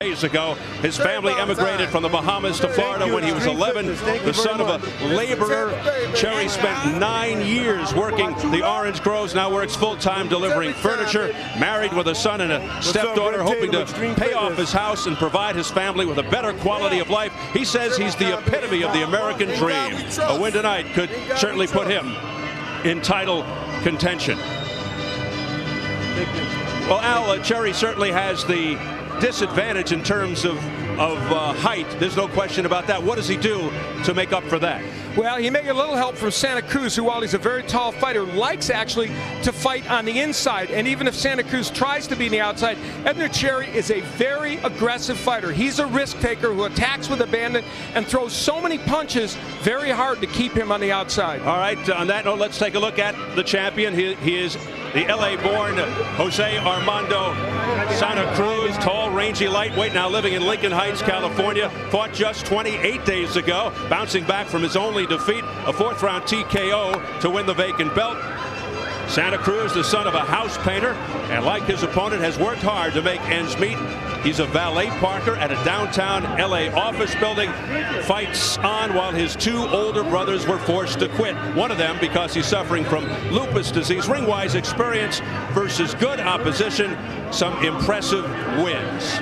Days ago, his family emigrated from the Bahamas to Florida when he was 11. The son of a laborer, Cherry spent 9 years working the orange groves, now works full-time delivering furniture, married with a son and a stepdaughter, hoping to pay off his house and provide his family with a better quality of life. He says he's the epitome of the American dream. A win tonight could certainly put him in title contention. Well, Al, Cherry certainly has the disadvantage in terms of height. There's no question about that. What does he do to make up for that? Well, he may get a little help from Santa Cruz, who, while he's a very tall fighter, likes actually to fight on the inside. And even if Santa Cruz tries to be on the outside, Edner Cherry is a very aggressive fighter. He's a risk taker who attacks with abandon and throws so many punches very hard to keep him on the outside. All right, on that note, let's take a look at the champion. He is the LA-born Jose Armando Santa Cruz, tall, rangy lightweight, now living in Lincoln Heights, California. Fought just 28 days ago, bouncing back from his only defeat, a fourth-round TKO to win the vacant belt. Santa Cruz, the son of a house painter, and like his opponent, has worked hard to make ends meet. He's a valet parker at a downtown LA office building. Fights on while his two older brothers were forced to quit. One of them because he's suffering from lupus disease. Ring-wise experience versus good opposition. Some impressive wins.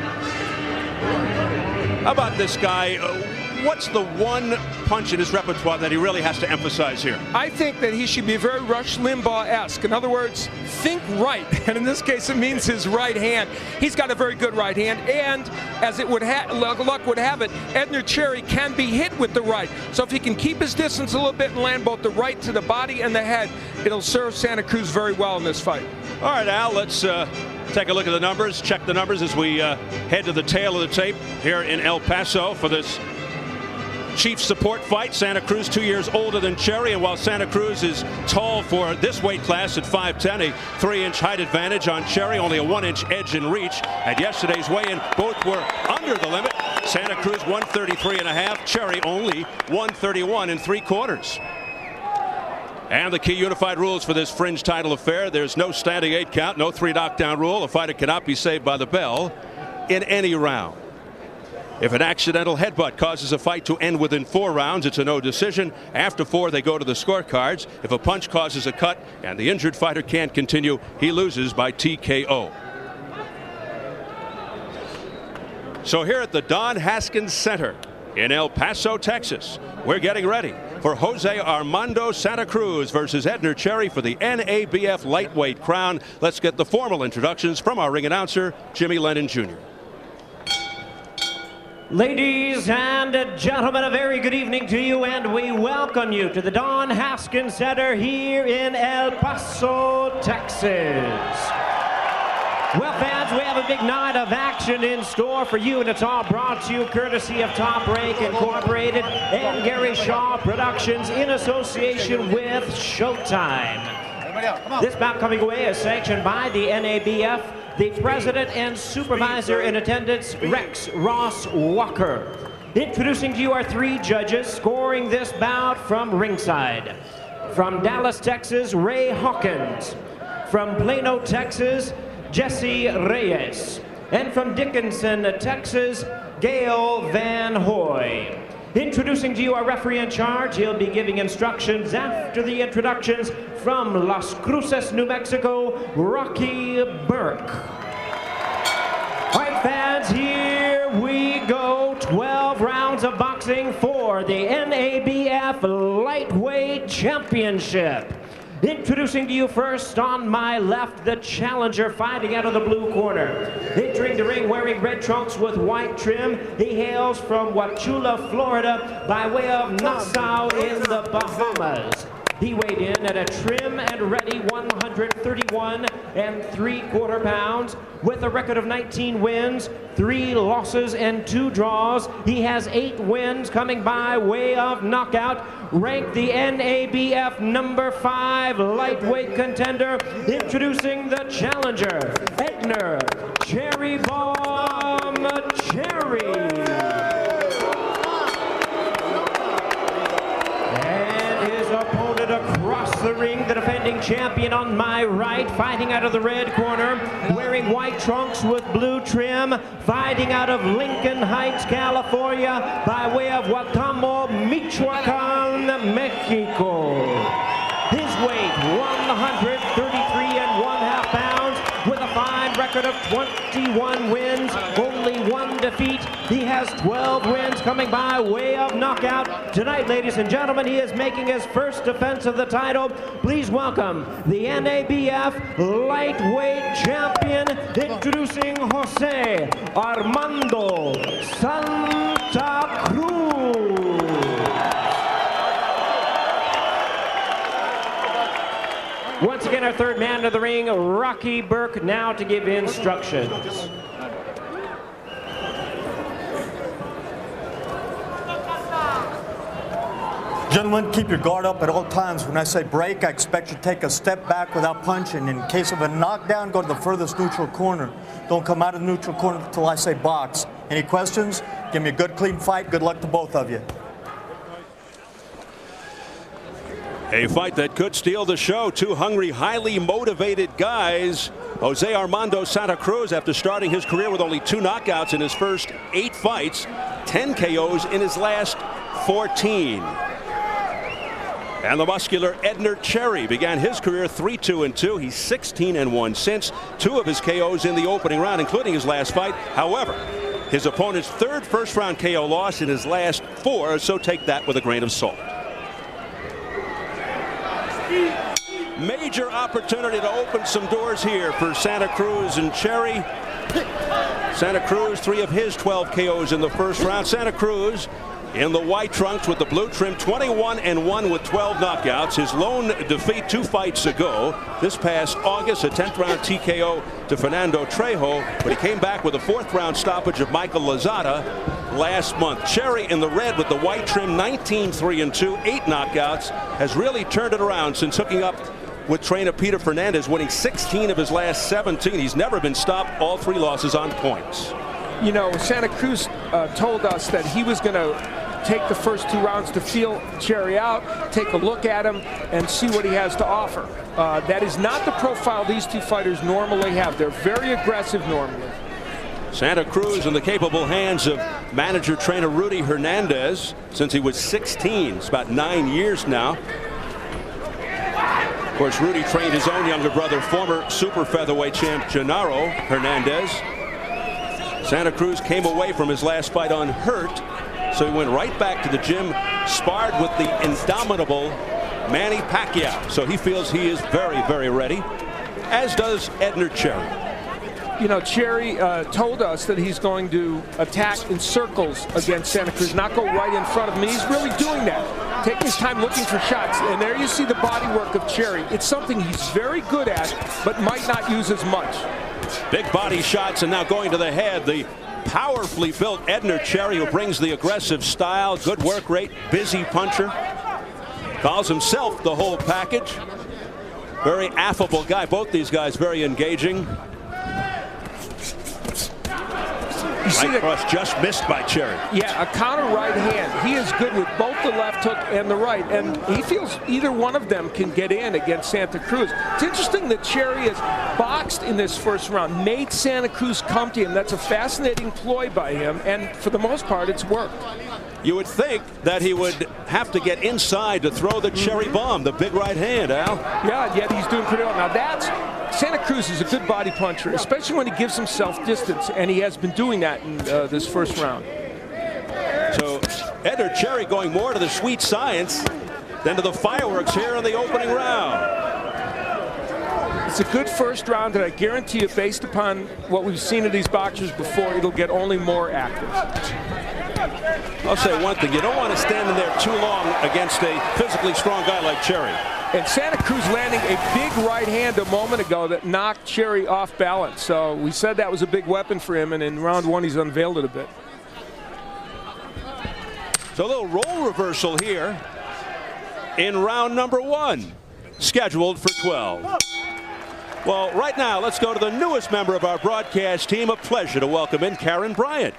How about this guy? What's the one punch in his repertoire that he really has to emphasize here? I think that he should be very Rush Limbaugh-esque. In other words, think right. And in this case, it means his right hand. He's got a very good right hand. And as it would luck would have it, Edner Cherry can be hit with the right. So if he can keep his distance a little bit and land both the right to the body and the head, it'll serve Santa Cruz very well in this fight. All right, Al, let's take a look at the numbers, check the numbers as we head to the tail of the tape here in El Paso for this chief support fight. Santa Cruz 2 years older than Cherry, and while Santa Cruz is tall for this weight class at 5'10", a 3-inch height advantage on Cherry, only a 1-inch edge in reach. At yesterday's weigh-in, both were under the limit. Santa Cruz 133.5, Cherry only 131 3/4. And the key unified rules for this fringe title affair: there's no standing 8 count, no 3 knockdown rule. A fighter cannot be saved by the bell in any round. If an accidental headbutt causes a fight to end within 4 rounds, it's a no decision. After 4, they go to the scorecards. If a punch causes a cut and the injured fighter can't continue, he loses by TKO. So here at the Don Haskins Center in El Paso, Texas, we're getting ready for Jose Armando Santa Cruz versus Edner Cherry for the NABF lightweight crown. Let's get the formal introductions from our ring announcer, Jimmy Lennon Jr. Ladies and gentlemen, a very good evening to you, and we welcome you to the Don Haskins Center here in El Paso, Texas. Well, fans, we have a big night of action in store for you, and it's all brought to you courtesy of Top Rank Incorporated and Gary Shaw Productions in association with Showtime. This bout coming away is sanctioned by the NABF. The president and supervisor in attendance, Rex Ross Walker. Introducing to you our 3 judges scoring this bout from ringside. From Dallas, Texas, Ray Hawkins. From Plano, Texas, Jesse Reyes. And from Dickinson, Texas, Gail Van Hoy. Introducing to you our referee in charge. He'll be giving instructions after the introductions from Las Cruces, New Mexico, Rocky Burke. All right, fans, here we go. 12 rounds of boxing for the NABF Lightweight Championship. Introducing to you first on my left, the challenger fighting out of the blue corner. Entering the ring wearing red trunks with white trim. He hails from Wauchula, Florida, by way of Nassau in the Bahamas. He weighed in at a trim and ready 131 3/4 pounds with a record of 19 wins, 3 losses, and 2 draws. He has 8 wins coming by way of knockout. Ranked the NABF number 5 lightweight contender. Introducing the challenger, Edner Cherry Bomb Cherry. Across the ring, the defending reigning champion on my right, fighting out of the red corner, wearing white trunks with blue trim, fighting out of Lincoln Heights, California, by way of Huacamo, Michoacan, Mexico. His weight, 133.5 pounds, with a fine record of 21 wins, only 1 defeat. He has 12 wins coming by way of knockout. Tonight, ladies and gentlemen, he is making his first defense of the title. Please welcome the NABF lightweight champion, introducing Jose Armando Santa Cruz. Once again, our third man to the ring, Rocky Burke, now to give instructions. Gentlemen, keep your guard up at all times. When I say break, I expect you to take a step back without punching. In case of a knockdown, go to the furthest neutral corner. Don't come out of the neutral corner until I say box. Any questions? Give me a good, clean fight. Good luck to both of you. A fight that could steal the show. Two hungry, highly motivated guys. Jose Armando Santa Cruz, after starting his career with only 2 knockouts in his first 8 fights, 10 KOs in his last 14. And the muscular Edner Cherry began his career 3-2-2. He's 16-1 since. 2 of his KOs in the opening round, including his last fight. However, his opponent's 3rd first-round KO loss in his last 4, so take that with a grain of salt. Major opportunity to open some doors here for Santa Cruz and Cherry. Santa Cruz, 3 of his 12 KOs in the first round. Santa Cruz in the white trunks with the blue trim, 21-1 with 12 knockouts. His lone defeat 2 fights ago, this past August, a 10th round TKO to Fernando Trejo, but he came back with a 4th round stoppage of Michael Lozada last month. Cherry in the red with the white trim, 19-3-2, 8 knockouts, has really turned it around since hooking up with trainer Peter Fernandez, winning 16 of his last 17. He's never been stopped, all 3 losses on points. You know, Santa Cruz told us that he was going to take the first 2 rounds to feel Cherry out, take a look at him, and see what he has to offer. That is not the profile these 2 fighters normally have. They're very aggressive normally. Santa Cruz in the capable hands of manager-trainer Rudy Hernandez since he was 16. It's about 9 years now. Of course, Rudy trained his own younger brother, former super featherweight champ Genaro Hernandez. Santa Cruz came away from his last fight unhurt, so he went right back to the gym, sparred with the indomitable Manny Pacquiao. So he feels he is very, very ready, as does Edner Cherry. You know, Cherry told us that he's going to attack in circles against Santa Cruz, not go right in front of him. And he's really doing that, taking his time looking for shots. And there you see the body work of Cherry. It's something he's very good at, but might not use as much. Big body shots, and now going to the head, the powerfully built Edner Cherry, who brings the aggressive style, good work rate, busy puncher. Calls himself the whole package. Very affable guy. Both these guys very engaging. Right cross just missed by Cherry. Yeah, a counter right hand. He is good with both the left hook and the right, and he feels either one of them can get in against Santa Cruz. It's interesting that Cherry has boxed in this first round, made Santa Cruz come to him. That's a fascinating ploy by him, and for the most part, it's worked. You would think that he would have to get inside to throw the cherry bomb, the big right hand, Al. Yeah, yet he's doing pretty well. Now Santa Cruz is a good body puncher, especially when he gives himself distance, and he has been doing that in this first round. So Edner Cherry going more to the sweet science than to the fireworks here in the opening round. It's a good first round, and I guarantee you, based upon what we've seen of these boxers before, it'll get only more active. I'll say one thing, you don't want to stand in there too long against a physically strong guy like Cherry. And Santa Cruz landing a big right hand a moment ago that knocked Cherry off balance. So we said that was a big weapon for him, and in round 1 he's unveiled it a bit. So a little role reversal here in round number 1, scheduled for 12. Well, right now, let's go to the newest member of our broadcast team. A pleasure to welcome in Karen Bryant.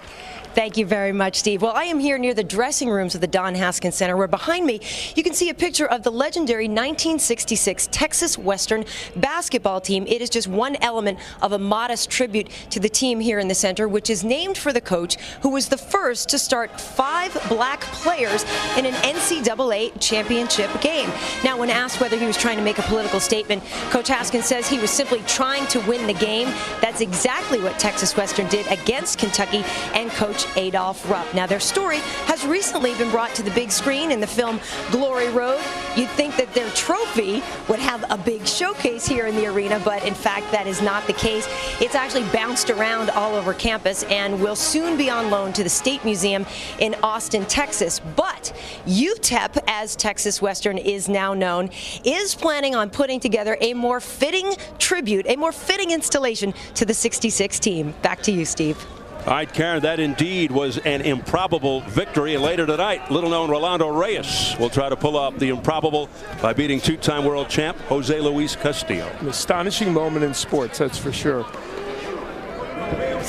Thank you very much, Steve. Well, I am here near the dressing rooms of the Don Haskins Center, where behind me you can see a picture of the legendary 1966 Texas Western basketball team. It is just one element of a modest tribute to the team here in the center, which is named for the coach who was the first to start 5 black players in an NCAA championship game. Now, when asked whether he was trying to make a political statement, Coach Haskins says he was simply trying to win the game. That's exactly what Texas Western did against Kentucky and Coach Adolph Rupp. Now, their story has recently been brought to the big screen in the film Glory Road. You'd think that their trophy would have a big showcase here in the arena, but in fact that is not the case. It's actually bounced around all over campus and will soon be on loan to the State Museum in Austin, Texas. But UTEP, as Texas Western is now known, is planning on putting together a more fitting tribute, a more fitting installation to the 66 team. Back to you, Steve. All right, Karen, that indeed was an improbable victory. And later tonight, little-known Rolando Reyes will try to pull off the improbable by beating 2-time world champ Jose Luis Castillo. An astonishing moment in sports, that's for sure.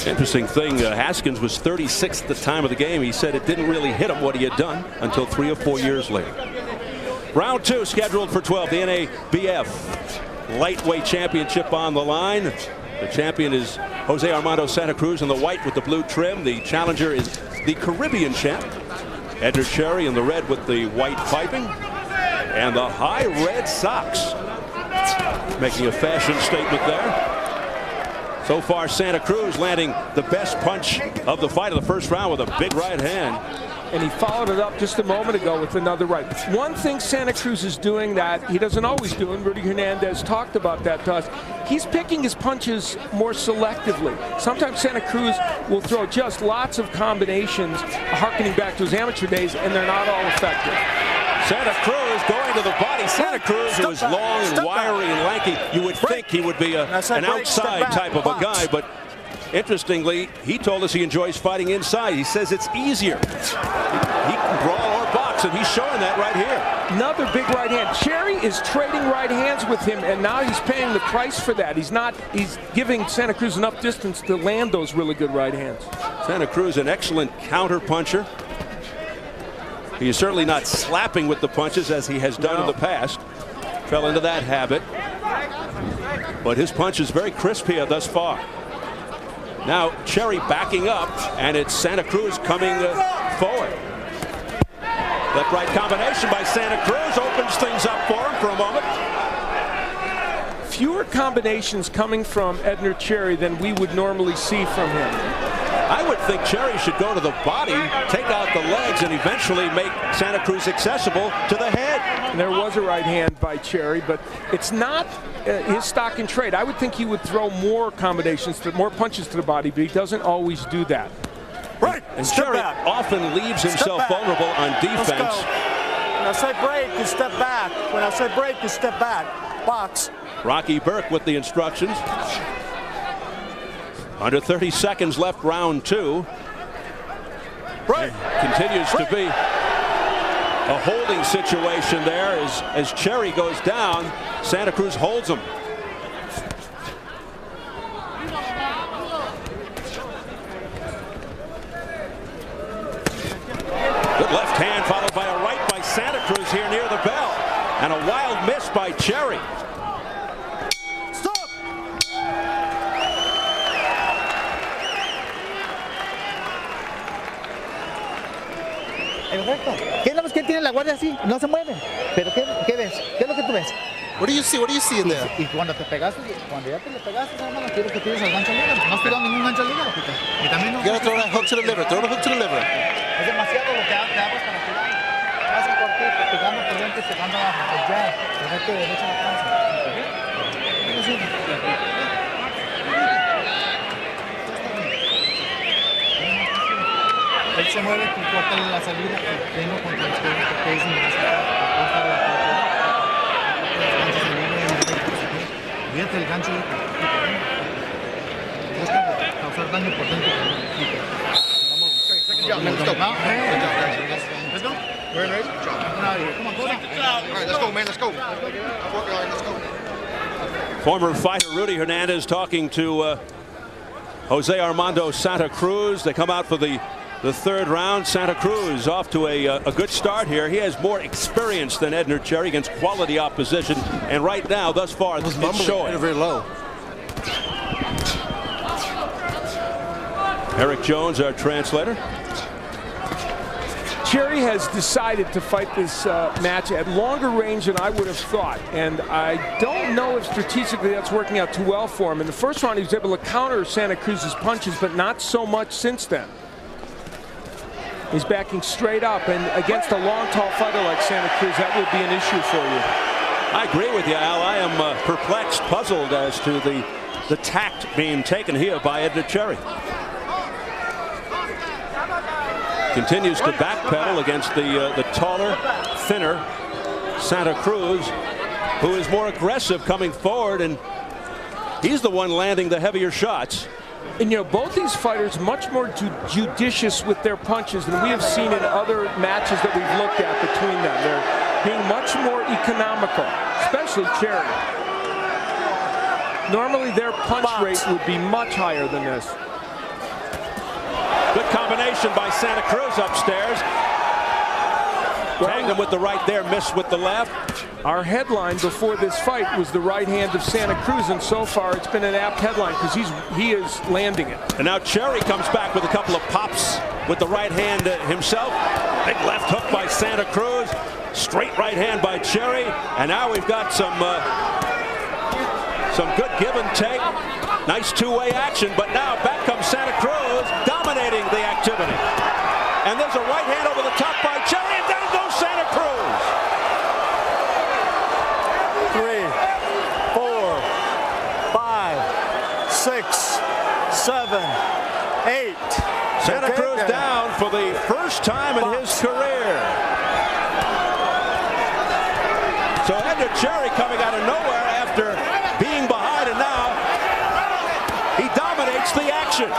Interesting thing, Haskins was 36th at the time of the game. He said it didn't really hit him what he had done until 3 or 4 years later. Round 2 scheduled for 12. The NABF lightweight championship on the line. The champion is Jose Armando Santa Cruz in the white with the blue trim. The challenger is the Caribbean champ, Edner Cherry, in the red with the white piping. And the high red socks making a fashion statement there. So far, Santa Cruz landing the best punch of the fight of the first round with a big right hand. And he followed it up just a moment ago with another right. One thing Santa Cruz is doing that he doesn't always do, and Rudy Hernandez talked about that to us, he's picking his punches more selectively. Sometimes Santa Cruz will throw just lots of combinations, harkening back to his amateur days, and they're not all effective. Santa Cruz going to the body. Santa Cruz, who is long and wiry and lanky, you would think he would be an outside type of a guy, but interestingly, he told us he enjoys fighting inside. He says it's easier. He can brawl or box, and he's showing that right here. Another big right hand. Cherry is trading right hands with him, and now he's paying the price for that. He's giving Santa Cruz enough distance to land those really good right hands. Santa Cruz, an excellent counter puncher. He is certainly not slapping with the punches as he has done in the past. Fell into that habit. But his punch is very crisp here thus far. Now Cherry backing up, and it's Santa Cruz coming forward. Left right combination by Santa Cruz opens things up for him for a moment. Fewer combinations coming from Edner Cherry than we would normally see from him. I would think Cherry should go to the body, take out the legs, and eventually make Santa Cruz accessible to the head. And there was a right hand by Cherry, but it's not his stock and trade. I would think he would throw more combinations, more punches to the body, but he doesn't always do that. Right. And Cherry often leaves himself vulnerable on defense. When I say break, you step back. When I say break, you step back. Box. Rocky Burke with the instructions. Under 30 seconds left, round 2. Right. Continues to be a holding situation there as Cherry goes down. Santa Cruz holds him. Good left hand followed by a right by Santa Cruz here near the bell. And a wild miss by Cherry. Perfecto. ¿Qué es lo que tiene la guardia así? No se mueve. ¿Pero qué ves? ¿Qué es lo que tú ves? What do you see? What do you see in there? Y cuando te pegaste, cuando ya te le pegaste, hermano, quiero que tires al gancho libre. No has tirado ningún gancho libre, Pita. Y también no. You gotta throw that hook to the liver. Throw the hook to the liver. Es demasiado lo que hagas para tirar. Vas a cortar, pegando por dentro y pegando abajo. Pues ya, ponerte derecho a la panza. Él se mueve, tú córtale la salida, tengo contra el izquierdo, porque es fíjate el gancho de busca causar daño por dentro. Let's go. We're ready. Come on, go down. All right, let's go, man. Let's go. Let's go. Former fighter Rudy Hernandez talking to Jose Armando Santa Cruz. They come out for the the third round. Santa Cruz off to a good start here. He has more experience than Edner Cherry against quality opposition, and right now, thus far, it's showing. Very low. Eric Jones, our translator. Cherry has decided to fight this match at longer range than I would have thought, and I don't know if strategically that's working out too well for him. In the first round, he was able to counter Santa Cruz's punches, but not so much since then. He's backing straight up, and against a long, tall fighter like Santa Cruz, that would be an issue for you. I agree with you, Al. I am perplexed, puzzled as to the tact being taken here by Edner Cherry. Continues to backpedal against the taller, thinner Santa Cruz, who is more aggressive coming forward, and he's the one landing the heavier shots. And you know, both these fighters much more judicious with their punches than we have seen in other matches that we've looked at between them. They're being much more economical, especially Cherry. Normally their punch rate would be much higher than this. Good combination by Santa Cruz upstairs. Tagged him with the right there, missed with the left. Our headline before this fight was the right hand of Santa Cruz, and so far it's been an apt headline because he is landing it. And now Cherry comes back with a couple of pops with the right hand himself. Big left hook by Santa Cruz. Straight right hand by Cherry. And now we've got some good give and take. Nice two-way action, but now back comes Santa Cruz, dominating the activity. And there's a right hand over the top by Cherry, and down goes Santa Cruz. 3, 4, 5, 6, 7, 8. Santa Cruz down for the first time in his career. So Edner Cherry coming out of nowhere after being behind, and now he dominates the action.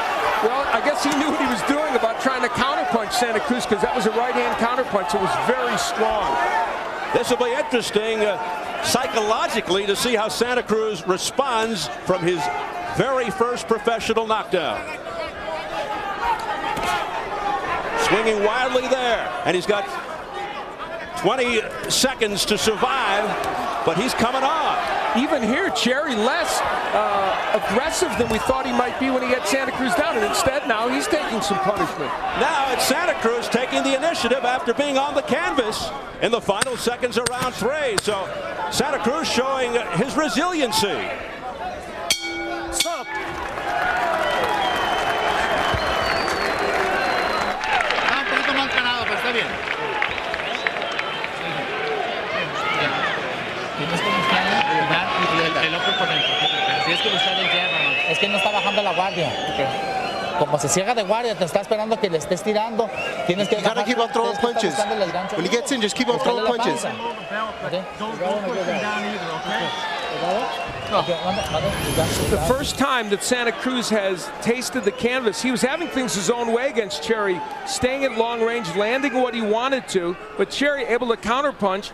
Well, I guess he knew what he was doing about trying to counterpunch Santa Cruz, because that was a right-hand counterpunch. It was very strong. This will be interesting psychologically to see how Santa Cruz responds from his very first professional knockdown. Swinging wildly there, and he's got 20 seconds to survive, but he's coming on. Even here, Cherry less aggressive than we thought he might be when he had Santa Cruz down, and instead now he's taking some punishment. Now it's Santa Cruz taking the initiative after being on the canvas in the final seconds of round 3. So Santa Cruz showing his resiliency. Stop. Un poquito más parado, pero está bien. Tienes que buscar el otro oponente. Tienes que buscar el jab, Armando. Es que no está bajando la guardia. Como se cierra de guardia, te está esperando que le estés tirando. Tienes que You gotta keep on throwing punches. When he gets in, just keep on throwing punches. The first time that Santa Cruz has tasted the canvas, he was having things his own way against Cherry, staying at long range, landing what he wanted to, but Cherry able to counterpunch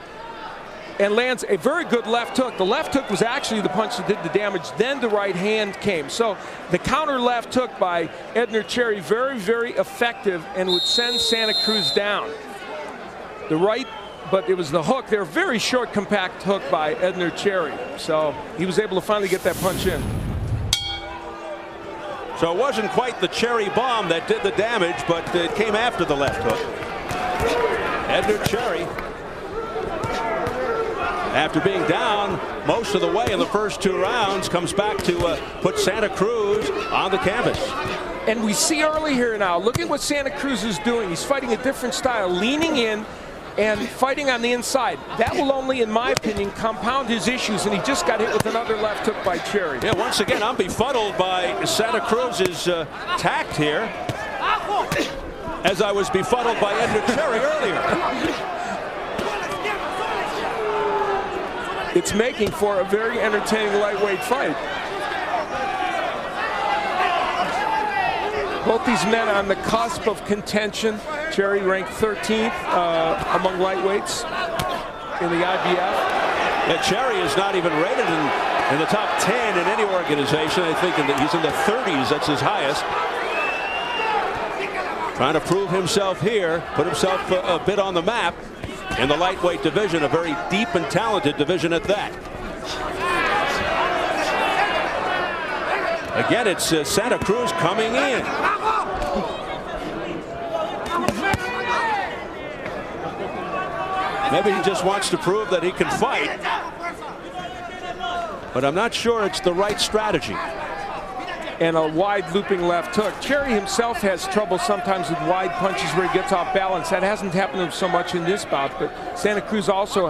and lands a very good left hook. The left hook was actually the punch that did the damage, then the right hand came. So the counter left hook by Edner Cherry, very, very effective, and would send Santa Cruz down. The right, but it was the hook. They're a very short, compact hook by Edner Cherry. So he was able to finally get that punch in. So it wasn't quite the Cherry bomb that did the damage, but it came after the left hook. Edner Cherry, after being down most of the way in the first 2 rounds, comes back to put Santa Cruz on the canvas. And we see early here now, look at what Santa Cruz is doing. He's fighting a different style, leaning in and fighting on the inside. That will only, in my opinion, compound his issues, and he just got hit with another left hook by Cherry. Yeah, once again, I'm befuddled by Santa Cruz's tact here, as I was befuddled by Edner Cherry earlier. It's making for a very entertaining lightweight fight. Both these men on the cusp of contention. Cherry ranked 13th among lightweights in the IBF. Yeah, Cherry is not even rated in the top 10 in any organization. I think he's in the 30s. That's his highest. trying to prove himself here, put himself a bit on the map in the lightweight division, a very deep and talented division at that. Again, it's Santa Cruz coming in. Maybe he just wants to prove that he can fight, but I'm not sure it's the right strategy. And a wide looping left hook. Cherry himself has trouble sometimes with wide punches where he gets off balance. That hasn't happened to him so much in this bout, but Santa Cruz also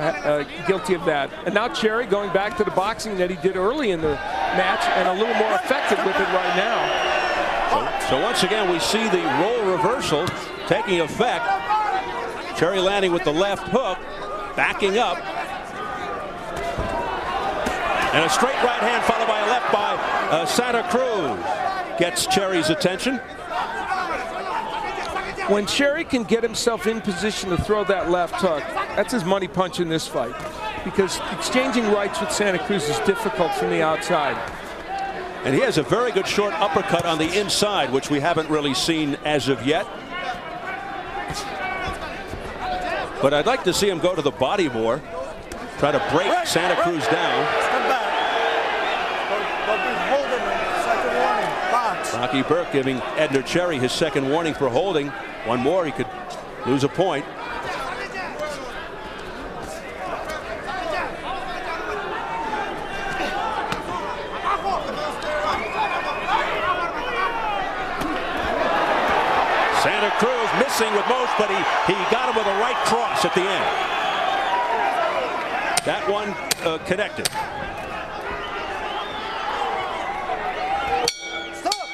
guilty of that. And now Cherry going back to the boxing that he did early in the match and a little more effective with it right now. So once again, we see the role reversal taking effect. Cherry landing with the left hook, backing up. And a straight right hand followed by a left by Santa Cruz. Gets Cherry's attention. When Cherry can get himself in position to throw that left hook, that's his money punch in this fight. Because exchanging rights with Santa Cruz is difficult from the outside. And he has a very good short uppercut on the inside, which we haven't really seen as of yet. But I'd like to see him go to the body more. Try to break Santa Cruz down. Step back. Don't be holding him. Second warning. Box. Rocky Burke giving Edner Cherry his second warning for holding. One more, he could lose a point. Santa Cruz missing with most, but he got him with a right cross at the end. That one connected. Stop.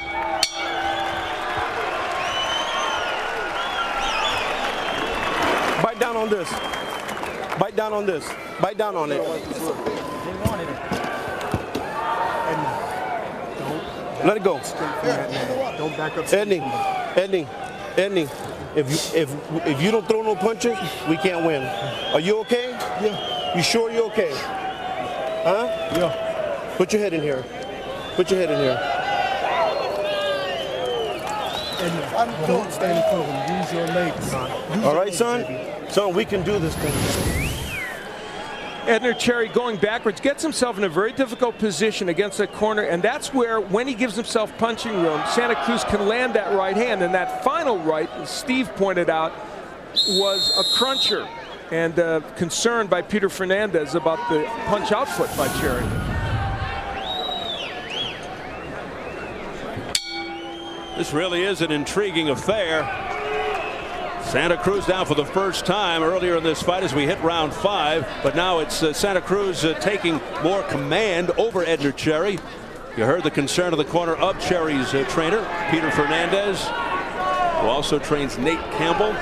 Bite down on this. Bite down on this. Bite down on it. Let it go. Don't back up. Edney, if you don't throw no punches, we can't win. Are you okay? Yeah. You sure you're okay? Huh? Yeah. Put your head in here. Put your head in here. And don't stand firm. Use your legs, son. All right, son? Son, we can do this thing. Edner Cherry going backwards gets himself in a very difficult position against that corner, and that's where, when he gives himself punching room, Santa Cruz can land that right hand. And that final right, as Steve pointed out, was a cruncher, and concerned by Peter Fernandez about the punch output by Cherry. This really is an intriguing affair. Santa Cruz down for the first time earlier in this fight as we hit round 5, but now it's Santa Cruz taking more command over Edner Cherry. You heard the concern of the corner of Cherry's trainer, Peter Fernandez, who also trains Nate Campbell.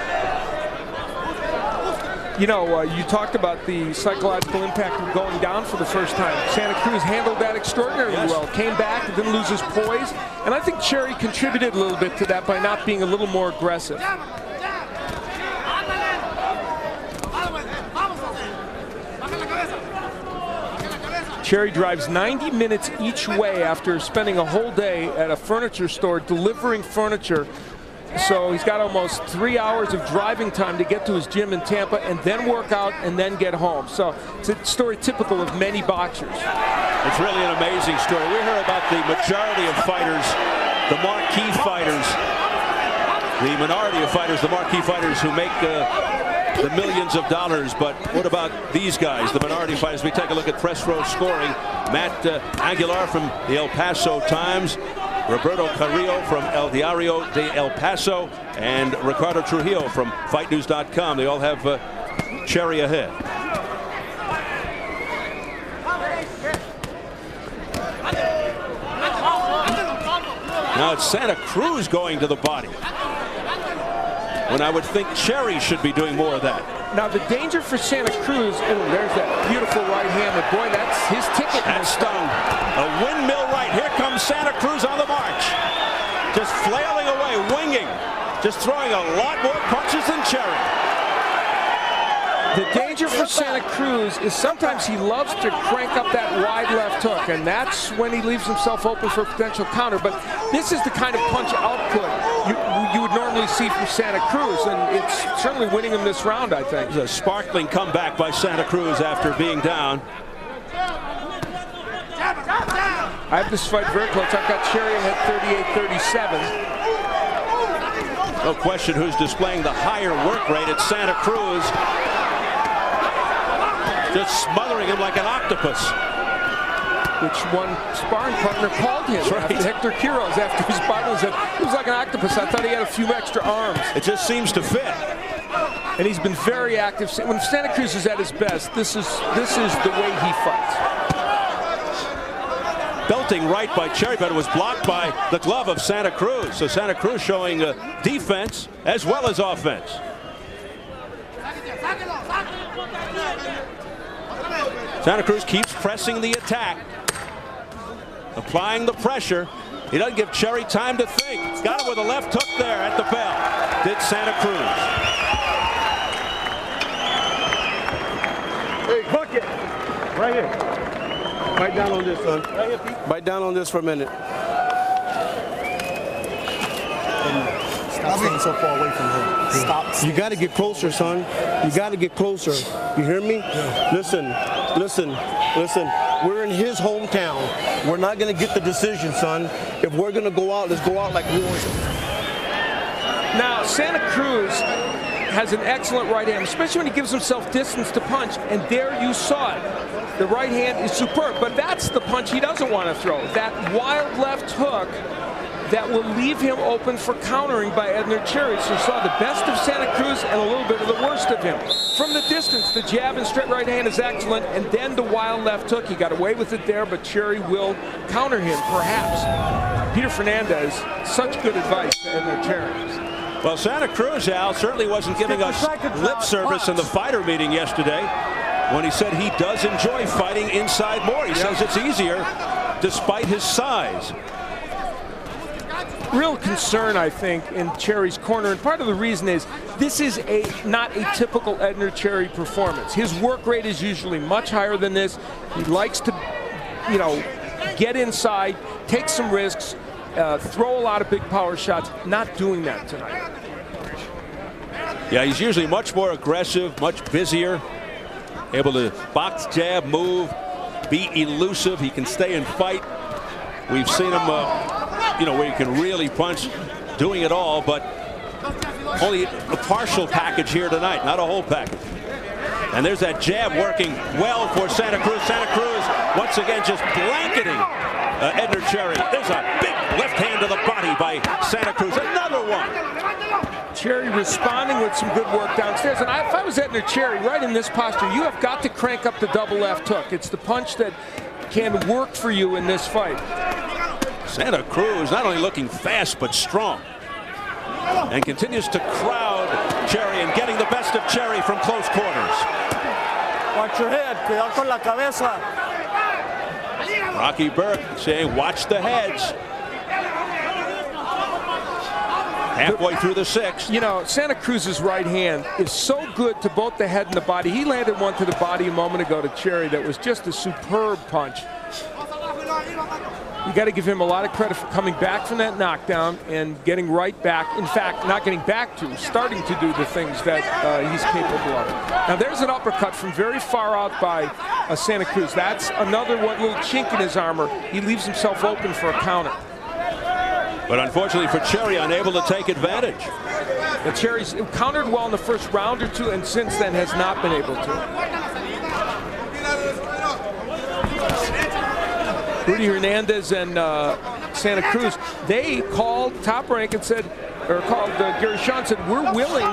You know, you talked about the psychological impact of going down for the first time. Santa Cruz handled that extraordinarily well, came back, didn't lose his poise, and I think Cherry contributed a little bit to that by not being a little more aggressive. Cherry drives 90 minutes each way after spending a whole day at a furniture store delivering furniture. So he's got almost 3 hours of driving time to get to his gym in Tampa and then work out and then get home. So it's a story typical of many boxers. It's really an amazing story. We heard about the majority of fighters, the marquee fighters, the minority of fighters, the marquee fighters who make the millions of dollars. But what about these guys, the minority fighters? We take a look at press row scoring. Matt Aguilar from the El Paso Times, Roberto Carrillo from El Diario de El Paso, and Ricardo Trujillo from FightNews.com. They all have Cherry ahead. Now it's Santa Cruz going to the body, when I would think Cherry should be doing more of that. Now the danger for Santa Cruz, there's that beautiful right hand, but boy, that's his ticket. That stung. A windmill right. Here comes Santa Cruz on the march. Just flailing away, winging. Just throwing a lot more punches than Cherry. The danger for Santa Cruz is sometimes he loves to crank up that wide left hook, and that's when he leaves himself open for a potential counter. But this is the kind of punch output you would normally see from Santa Cruz, and it's certainly winning him this round, I think. It was a sparkling comeback by Santa Cruz after being down. I have this fight very close. I've got Cherry at 38-37. No question who's displaying the higher work rate at Santa Cruz. Just smothering him like an octopus. Which one sparring partner called him. Right. Hector Quiroz, after his partner said, he was like an octopus. I thought he had a few extra arms. It just seems to fit. And he's been very active. When Santa Cruz is at his best, this is the way he fights. Belting right by Cherry, but it was blocked by the glove of Santa Cruz. So Santa Cruz showing defense as well as offense. Santa Cruz keeps pressing the attack, applying the pressure. He doesn't give Cherry time to think. He's got it with a left hook there at the bell. Did Santa Cruz. Hey, bucket! Right here. Bite down on this, son. Right here, Pete. Bite down on this for a minute. Stop staying so far away from him. Stop. You got to get closer, son. You got to get closer. You hear me? Yeah. Listen. We're in his hometown. We're not going to get the decision, son. If we're going to go out, let's go out like warriors. Now, Santa Cruz has an excellent right hand, especially when he gives himself distance to punch. And there you saw it. The right hand is superb, but that's the punch he doesn't want to throw. That wild left hook that will leave him open for countering by Edner Cherry. So you saw the best of Santa Cruz and a little bit of the worst of him. From the distance, the jab and straight right hand is excellent, and then the wild left hook. He got away with it there, but Cherry will counter him, perhaps. Peter Fernandez, such good advice to Edner Cherry. Well, Santa Cruz, Al, certainly wasn't giving us lip service in the fighter meeting yesterday when he said he does enjoy fighting inside more. He says it's easier despite his size. Real concern, I think, in Cherry's corner, and part of the reason is this is not a typical Edner Cherry performance. His work rate is usually much higher than this. He likes to, get inside, take some risks, throw a lot of big power shots. Not doing that tonight. Yeah, he's usually much more aggressive, much busier, able to box, jab, move, be elusive. He can stay and fight. We've seen him, where he can really punch, doing it all, but only a partial package here tonight, not a whole package. And there's that jab working well for Santa Cruz. Santa Cruz, once again, just blanketing Edner Cherry. There's a big left hand to the body by Santa Cruz. Another one. Cherry responding with some good work downstairs. And if I was Edner Cherry, right in this posture, you have got to crank up the double left hook. It's the punch that can work for you in this fight. Santa Cruz not only looking fast but strong, and continues to crowd Cherry and getting the best of Cherry from close quarters. Watch your head. Cuidado con la cabeza. Rocky Burke saying, watch the heads. Halfway through the sixth. Santa Cruz's right hand is so good to both the head and the body. He landed one to the body a moment ago to Cherry that was just a superb punch. You got to give him a lot of credit for coming back from that knockdown and getting right back. In fact, not getting back to, starting to do the things that he's capable of. Now there's an uppercut from very far out by Santa Cruz. That's another little chink in his armor. He leaves himself open for a counter. But unfortunately for Cherry, unable to take advantage. And Cherry's countered well in the first round or two, and since then has not been able to. Rudy Hernandez and Santa Cruz, they called Top Rank and said, Gary Shawn said, we're willing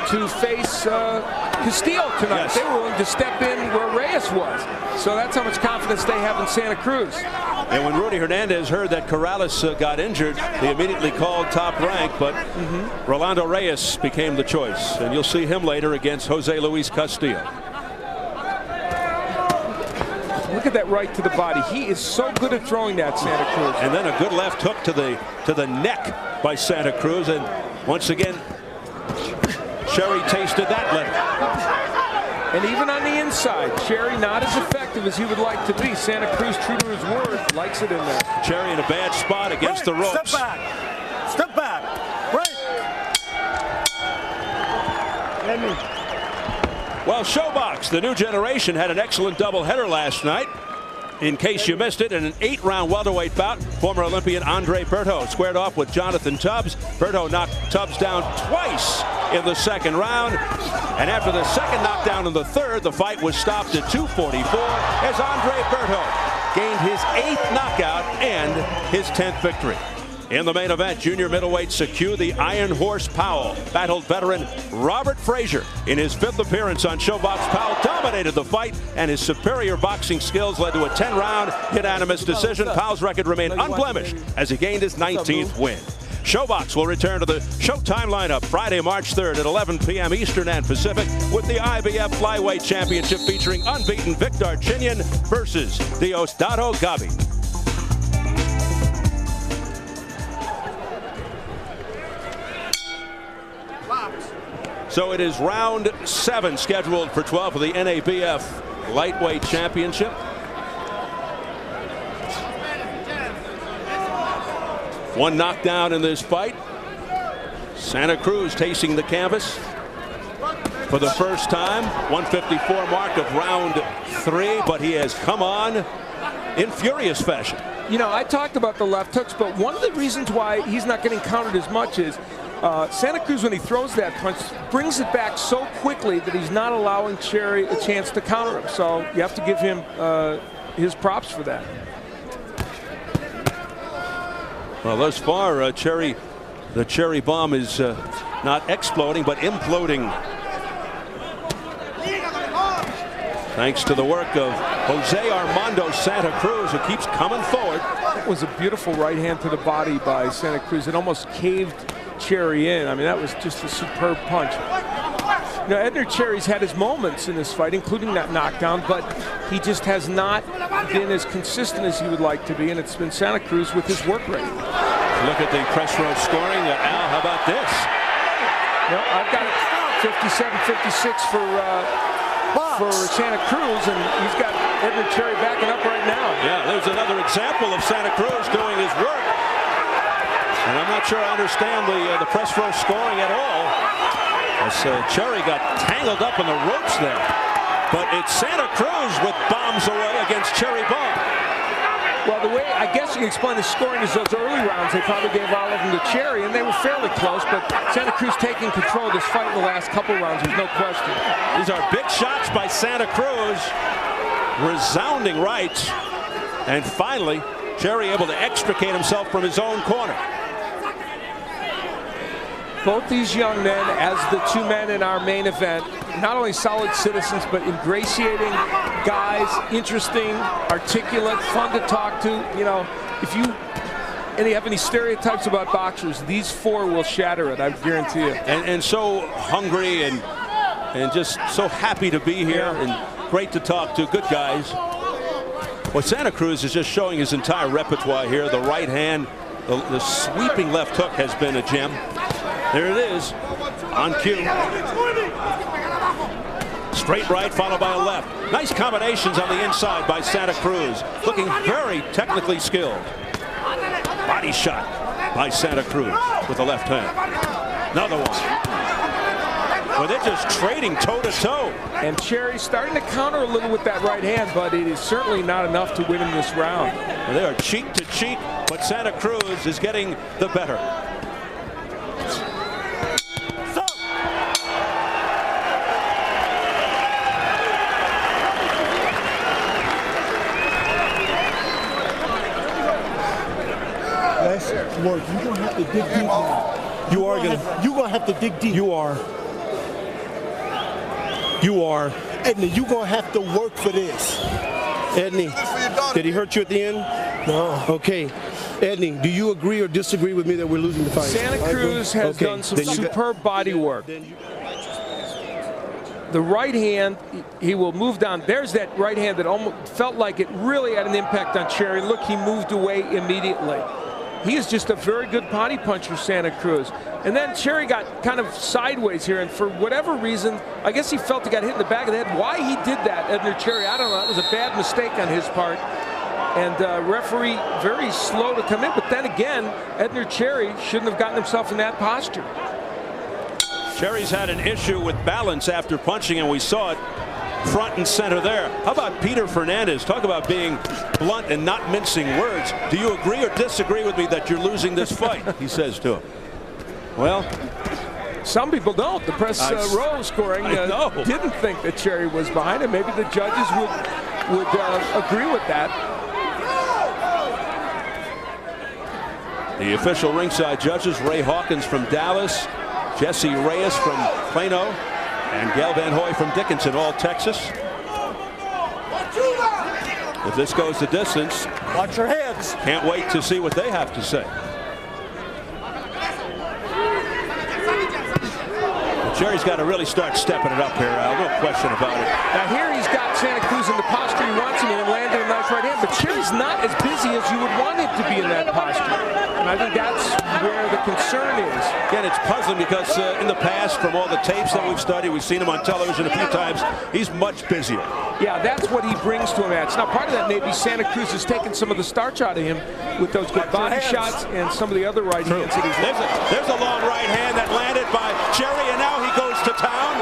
to face Castillo tonight. Yes. They were willing to step in where Reyes was. So that's how much confidence they have in Santa Cruz. And when Rudy Hernandez heard that Corrales got injured, they immediately called Top Rank, but Rolando Reyes became the choice. And you'll see him later against Jose Luis Castillo. Look at that right to the body. He is so good at throwing that, Santa Cruz. And then a good left hook to the neck by Santa Cruz. And once again, Cherry tasted that left. And even on the inside, Cherry not as effective as he would like to be. Santa Cruz, true to his word, likes it in there. Cherry in a bad spot against the ropes. Step back. Step back. Right. Well, Showbox, the new generation, had an excellent doubleheader last night. In case you missed it, in an 8-round welterweight bout, former Olympian Andre Berto squared off with Jonathan Tubbs. Berto knocked Tubbs down twice in the second round. And after the second knockdown in the third, the fight was stopped at 2:44 as Andre Berto gained his 8th knockout and his 10th victory. In the main event, junior middleweight Sekou the Iron Horse Powell battled veteran Robert Frazier. In his 5th appearance on Showbox, Powell dominated the fight, and his superior boxing skills led to a 10-round unanimous decision. Powell's record remained unblemished as he gained his 19th win. Showbox will return to the Showtime lineup Friday, March 3rd at 11 p.m. Eastern and Pacific with the IBF Flyweight Championship featuring unbeaten Vic Darchinyan versus Diosdado Gabi. So it is round 7 scheduled for 12 of the NABF Lightweight Championship. One knockdown in this fight. Santa Cruz tasting the canvas for the first time. 154 mark of round 3, but he has come on in furious fashion. You know, I talked about the left hooks, but one of the reasons why he's not getting countered as much is Santa Cruz, when he throws that punch, brings it back so quickly that he's not allowing Cherry a chance to counter him. So you have to give him his props for that. Well, thus far, the cherry bomb is not exploding, but imploding. Thanks to the work of Jose Armando Santa Cruz, who keeps coming forward. That was a beautiful right hand to the body by Santa Cruz. It almost caved Cherry in. I mean, that was just a superb punch. You know, Edner Cherry's had his moments in this fight, including that knockdown, but he just has not been as consistent as he would like to be, and it's been Santa Cruz with his work rate. Look at the press row scoring. Al, how about this? Well, I've got 57-56 for Santa Cruz, and he's got Edner Cherry backing up right now. Yeah, there's another example of Santa Cruz doing his work. And I'm not sure I understand the press row scoring at all, as Cherry got tangled up in the ropes there. But it's Santa Cruz with bombs away against Cherry Bomb. Well, the way I guess you can explain the scoring is those early rounds, they probably gave all of them to Cherry, and they were fairly close, but Santa Cruz taking control of this fight in the last couple rounds, there's no question. These are big shots by Santa Cruz, resounding rights, and finally, Cherry able to extricate himself from his own corner. Both these young men, as the 2 men in our main event, not only solid citizens, but ingratiating guys, interesting, articulate, fun to talk to. You know, if you have any stereotypes about boxers, these 4 will shatter it, I guarantee you. And so hungry and just so happy to be here, and great to talk to, good guys. Well, Santa Cruz is just showing his entire repertoire here. The right hand, the sweeping left hook has been a gem. There it is, on cue. Straight right followed by a left. Nice combinations on the inside by Santa Cruz. Looking very technically skilled. Body shot by Santa Cruz with the left hand. Another one. Well, they're just trading toe-to-toe. And Cherry's starting to counter a little with that right hand, but it is certainly not enough to win him this round. Well, they are cheek to cheek, but Santa Cruz is getting the better. Work. You're gonna have to dig deep now. You're gonna have to dig deep. You are. Edner, you're gonna have to work for this. Edney, did he hurt you at the end? No. Okay. Edney, do you agree or disagree with me that we're losing the fight? Santa Cruz has done some superb body work. The right hand, he will move down. There's that right hand that almost felt like it really had an impact on Cherry. Look, he moved away immediately. He is just a very good body puncher, Santa Cruz. And then Cherry got kind of sideways here, and for whatever reason, I guess he felt he got hit in the back of the head. Why he did that, Edner Cherry, I don't know. That was a bad mistake on his part. And referee very slow to come in. But then again, Edner Cherry shouldn't have gotten himself in that posture. Cherry's had an issue with balance after punching, and we saw it front and center there. How about Peter Fernandez? Talk about being blunt and not mincing words. Do you agree or disagree with me that you're losing this fight? He says to him. Well, some people don't. The press row scoring didn't think that Cherry was behind, and maybe the judges would agree with that. The official ringside judges: Ray Hawkins from Dallas, Jesse Reyes from Plano, and Gail Van Hoy from Dickinson, all Texas. If this goes the distance, watch your heads. Can't wait to see what they have to say. Cherry's got to really start stepping it up here, Al. No question about it. Now here he's got Santa Cruz in the posture he wants him in and landing a nice right hand, but Cherry's not as busy as you would want him to be in that posture. And I think that's where the concern is. Again, it's puzzling because in the past, from all the tapes that we've studied, we've seen him on television a few times, he's much busier. Yeah, that's what he brings to a match. Now, part of that may be Santa Cruz has taken some of the starch out of him with those good body shots and some of the other right hands that he's There's a long right hand that landed by Cherry, and now he goes to town.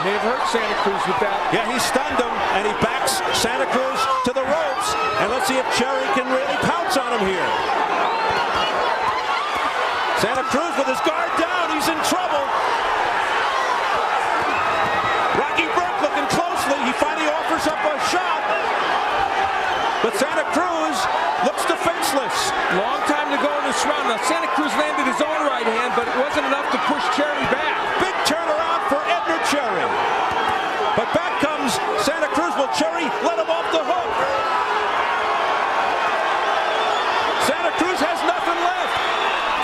May have hurt Santa Cruz with that. Yeah, he stunned him, and he backs Santa Cruz to the ropes. And let's see if Cherry can really pounce on him here. Santa Cruz with his guard down. He's in trouble. Rocky Burke looking closely. He finally offers up a shot. But Santa Cruz looks defenseless. Long time to go in this round. Now, Santa Cruz landed his own right hand, but it wasn't enough to push Cherry back. Big turnaround for Edner Cherry. But back comes Santa Cruz. Will Cherry let him off the hook? Santa Cruz has nothing left.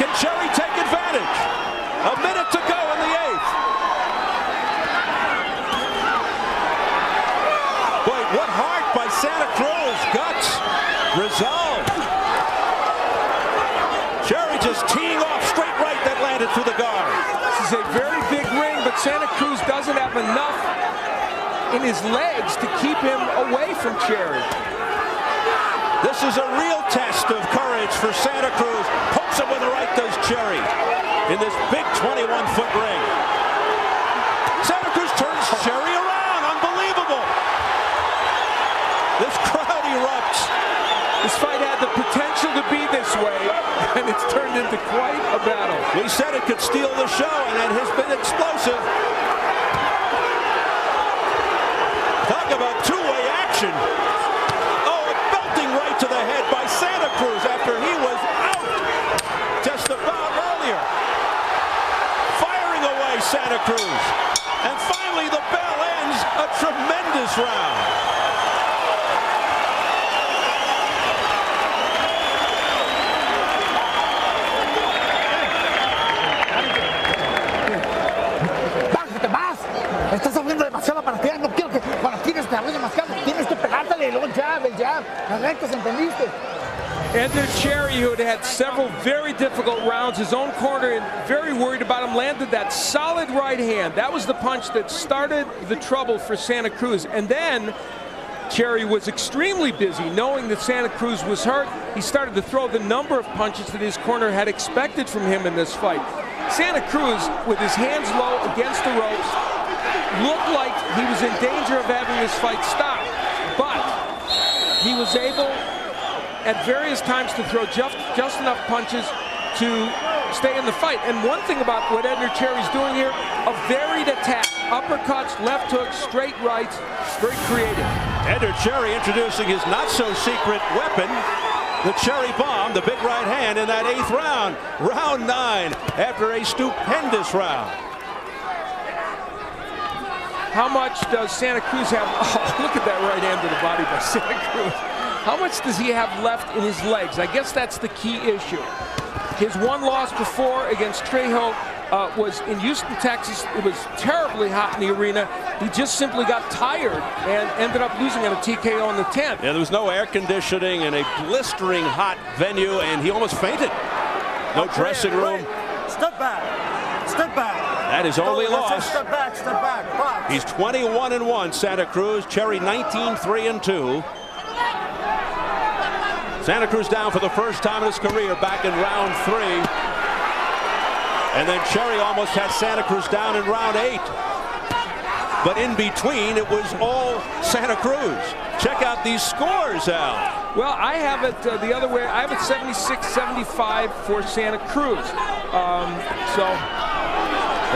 Can Cherry take advantage? A minute to go in the 8th. Boy, what heart by Santa Cruz. Guts. Resolve. Cherry just teeing off straight right that landed through the guard. This is a very big ring, but Santa Cruz doesn't have enough in his legs to keep him away from Cherry. This is a real test of courage for Santa Cruz. Pokes him with the right, does Cherry, in this big 21-foot ring. Santa Cruz turns Cherry around. Unbelievable. This crowd erupts. This fight had the potential to be this way, and it's turned into quite a battle. We said it could steal the show, and it has been explosive. Talk about two-way action. Oh, a belting right to the head by Santa Cruz after he was out just about earlier. Firing away Santa Cruz. And finally, the bell ends a tremendous round. Estás abriendo demasiado para tirar, no quiero que cuando tires te abres demasiado, tienes que pegártale, luego el jab, las rectas, ¿entendiste? Edner Cherry, who had several very difficult rounds, his own corner and very worried about him, landed that solid right hand. That was the punch that started the trouble for Santa Cruz. And then Cherry was extremely busy, knowing that Santa Cruz was hurt. He started to throw the number of punches that his corner had expected from him in this fight. Santa Cruz, with his hands low against the ropes, looked like he was in danger of having this fight stopped, but he was able at various times to throw just enough punches to stay in the fight. And one thing about what Edner Cherry's doing here, a varied attack. Uppercuts, left hooks, straight rights, very creative. Edner Cherry introducing his not-so-secret weapon, the Cherry Bomb, the big right hand in that 8th round. Round 9 after a stupendous round. How much does Santa Cruz have? Oh, look at that right hand to the body by Santa Cruz. How much does he have left in his legs? I guess that's the key issue. His one loss before against Trejo was in Houston, Texas. It was terribly hot in the arena. He just simply got tired and ended up losing on a TKO in the 10th. Yeah, there was no air conditioning in a blistering hot venue, and he almost fainted. No dressing room. Step back. Step back. That is only loss. Step back, box. He's 21-1, Santa Cruz. Cherry 19-3-2. Santa Cruz down for the first time in his career, back in round 3. And then Cherry almost had Santa Cruz down in round 8. But in between, it was all Santa Cruz. Check out these scores, Al. Well, I have it the other way. I have it 76-75 for Santa Cruz.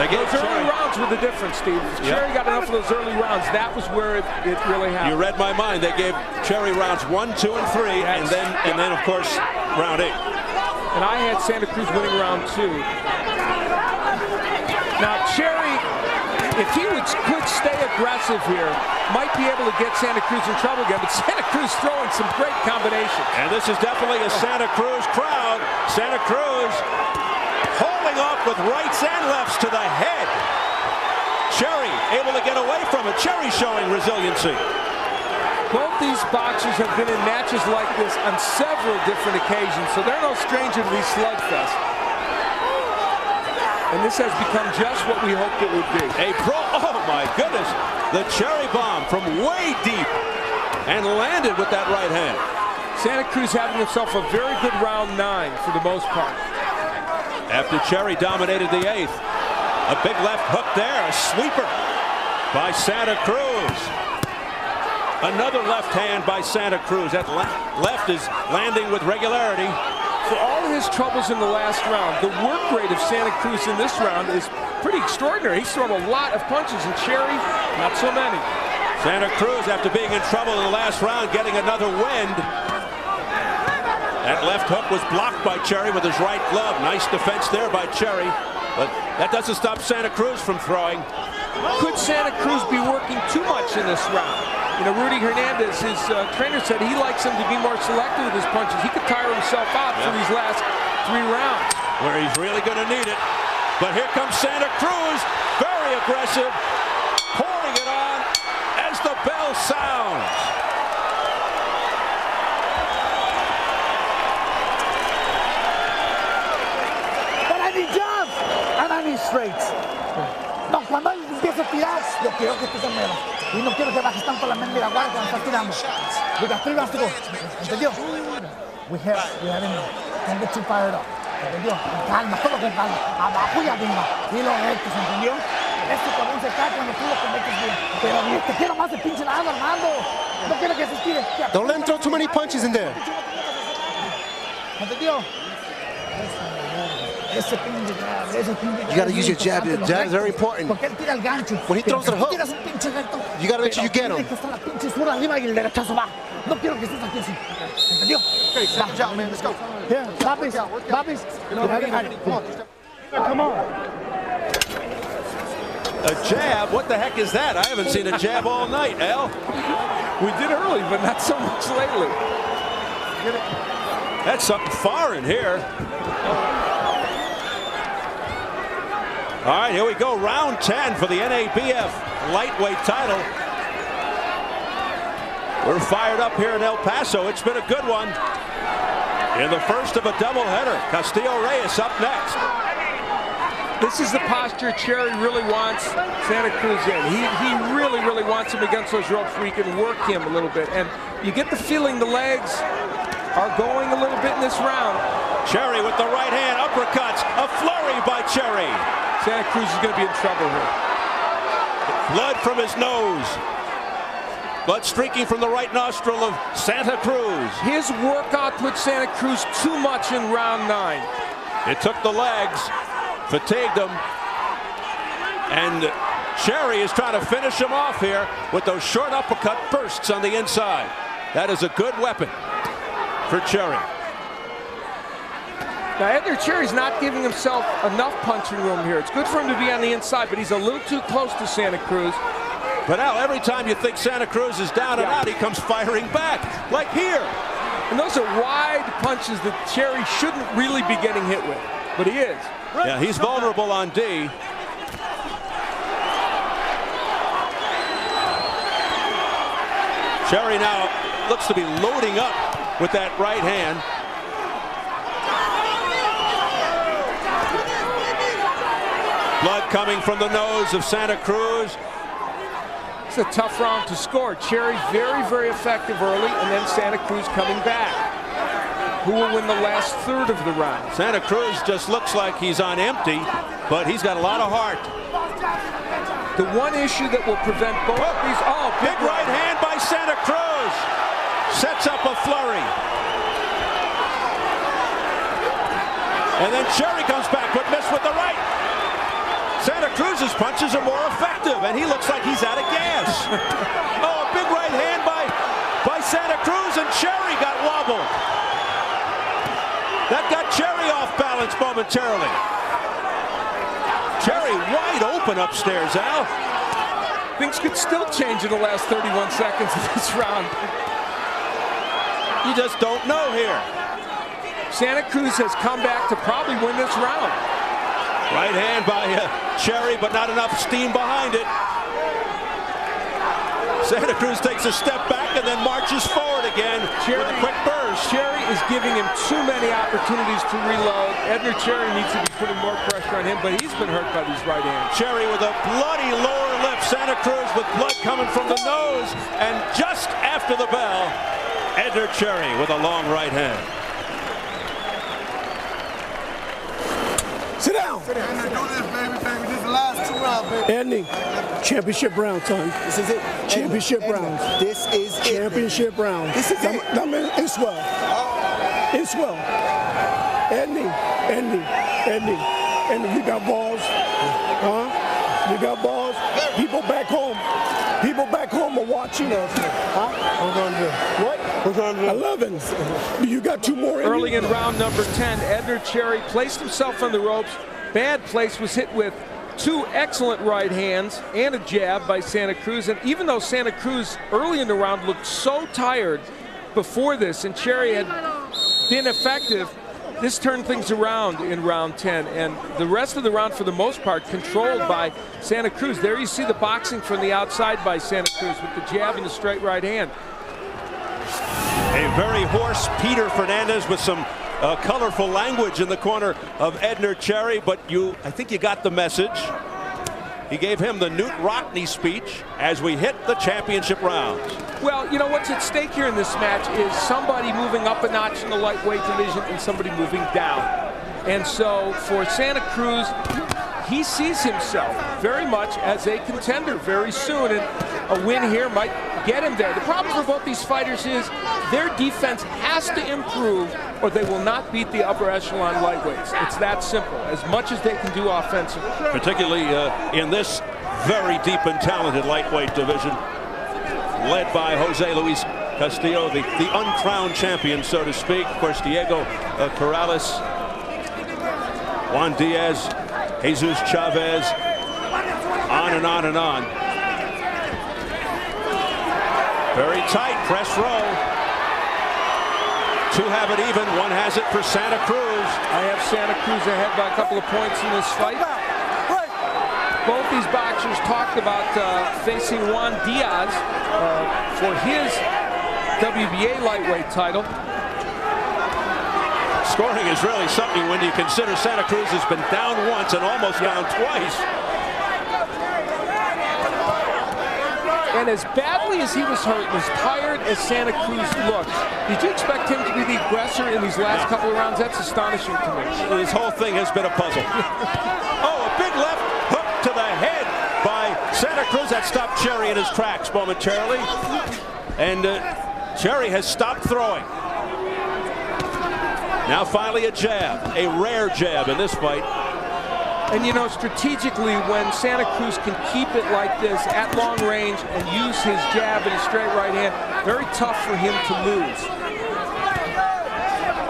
Those early rounds were the difference, Steve. If Cherry got enough of those early rounds, that was where it really happened. You read my mind. They gave Cherry rounds 1, 2, and 3, and then of course round 8. And I had Santa Cruz winning round 2. Now Cherry, if he could stay aggressive here, might be able to get Santa Cruz in trouble again, but Santa Cruz throwing some great combinations. And this is definitely a Santa Cruz crowd. Santa Cruz holding off with rights and lefts to the head. Cherry able to get away from it. Cherry showing resiliency. Both these boxers have been in matches like this on several different occasions, so they're no stranger to these slugfests. And this has become just what we hoped it would be. Oh my goodness, the Cherry bomb from way deep and landed with that right hand. Santa Cruz having himself a very good round 9 for the most part. After Cherry dominated the 8th, a big left hook there, a sweeper by Santa Cruz. Another left hand by Santa Cruz. That left is landing with regularity. For all his troubles in the last round, the work rate of Santa Cruz in this round is pretty extraordinary. He's thrown a lot of punches, and Cherry, not so many. Santa Cruz, after being in trouble in the last round, getting another wind. That left hook was blocked by Cherry with his right glove. Nice defense there by Cherry, but that doesn't stop Santa Cruz from throwing. Could Santa Cruz be working too much in this round? You know, Rudy Hernandez, his trainer, said he likes him to be more selective with his punches. He could tire himself out for these last 3 rounds. Where he's really going to need it. But here comes Santa Cruz, very aggressive, pouring it on as the bell sounds. But I need jabs and I need straights. No, cuando él empieza a tirar, yo quiero que estés primero. Y no quiero que bajes tanto la mente de la guardia cuando estás tirando. We got 3 rounds to go. ¿Entendió? We have him. Don't get too fired up. ¿Entendió? Calma, todo con calma. Abajo y arriba. Y los rectos, ¿entendió? Este cabrón se cae cuando tú lo conectes bien. Pero te quiero más el pinche lado, Armando. No quiero que se estire. Don't let him throw too many punches in there. ¿Entendió? You got to use your jab. Your jab is very important. When he throws the hook, you got to make sure you get him. Let's go. Yeah, Bobby's. Come on. A jab? What the heck is that? I haven't seen a jab all night, Al. We did early, but not so much lately. That's something foreign here. All right, here we go. Round 10 for the NABF lightweight title. We're fired up here in El Paso. It's been a good one. In the first of a doubleheader, Castillo-Reyes up next. This is the posture Cherry really wants Santa Cruz in. He really, really wants him against those ropes where he can work him a little bit. And you get the feeling the legs are going a little bit in this round. Cherry with the right hand, uppercuts, a flurry by Cherry. Santa Cruz is going to be in trouble here. Blood from his nose. Blood streaking from the right nostril of Santa Cruz. His workout put Santa Cruz too much in round 9. It took the legs, fatigued him, and Cherry is trying to finish him off here with those short uppercut bursts on the inside. That is a good weapon for Cherry. Now, Edner Cherry's not giving himself enough punching room here. It's good for him to be on the inside, but he's a little too close to Santa Cruz. But Al, every time you think Santa Cruz is down and out, he comes firing back, like here. And those are wide punches that Cherry shouldn't really be getting hit with, but he is. Yeah, he's vulnerable on D. Cherry now looks to be loading up with that right hand. Blood coming from the nose of Santa Cruz. It's a tough round to score. Cherry very, very effective early, and then Santa Cruz coming back. who will win the last third of the round. Santa Cruz just looks like he's on empty, but he's got a lot of heart. The one issue that will prevent both of these... Oh, big right hand by Santa Cruz. Sets up a flurry. And then Cherry comes back, but missed with the right. Santa Cruz's punches are more effective, and he looks like he's out of gas. Oh, a big right hand by Santa Cruz, and Cherry got wobbled. That got Cherry off balance momentarily. Cherry wide open upstairs, Al. Things could still change in the last 31 seconds of this round. You just don't know here. Santa Cruz has come back to probably win this round. Right hand by Cherry, but not enough steam behind it. Santa Cruz takes a step back and then marches forward again with a quick burst. Cherry is giving him too many opportunities to reload. Edner Cherry needs to be putting more pressure on him, but he's been hurt by these right hands. Cherry with a bloody lower lip. Santa Cruz with blood coming from the nose. And just after the bell, Edner Cherry with a long right hand. Sit down. Sit down. Do this, baby. This is the last 2 rounds, baby. Edner, championship round, son. This is it. Championship round. This is championship round. This is it. It's swell. It's swell. Edner, you got balls. Huh? You got balls. People back home are watching us. Huh? What? 11. You got 2 more. Early in round number 10, Edner Cherry placed himself on the ropes. Bad place, was hit with 2 excellent right hands and a jab by Santa Cruz. And even though Santa Cruz early in the round looked so tired before this, and Cherry had been effective, this turned things around in round 10, and the rest of the round, for the most part, controlled by Santa Cruz. There you see the boxing from the outside by Santa Cruz with the jab and the straight right hand. A very hoarse Peter Fernandez with some colorful language in the corner of Edner Cherry, but I think you got the message. He gave him the Newt Rockney speech as we hit the championship rounds. Well, you know what's at stake here in this match is somebody moving up a notch in the lightweight division and somebody moving down. And so for Santa Cruz, he sees himself very much as a contender very soon, and a win here might get him there. The problem for both these fighters is their defense has to improve or they will not beat the upper echelon lightweights. It's that simple, as much as they can do offensively. Particularly in this very deep and talented lightweight division, led by Jose Luis Castillo, the uncrowned champion, so to speak. Of course, Diego Corrales, Juan Diaz, Jesus Chavez, on and on and on. Very tight press roll. 2 have it even, 1 has it for Santa Cruz. I have Santa Cruz ahead by a couple of points in this fight. Both these boxers talked about facing Juan Diaz for his WBA lightweight title. Scoring is really something when you consider Santa Cruz has been down once and almost down twice. And as badly as he was hurt, as tired as Santa Cruz looked, did you expect him to be the aggressor in these last couple of rounds? That's astonishing to me. This whole thing has been a puzzle. Oh, a big left hook to the head by Santa Cruz. That stopped Cherry in his tracks momentarily. And Cherry has stopped throwing. Now finally a jab, a rare jab in this fight. And you know, strategically, when Santa Cruz can keep it like this at long range and use his jab and his straight right hand, very tough for him to lose.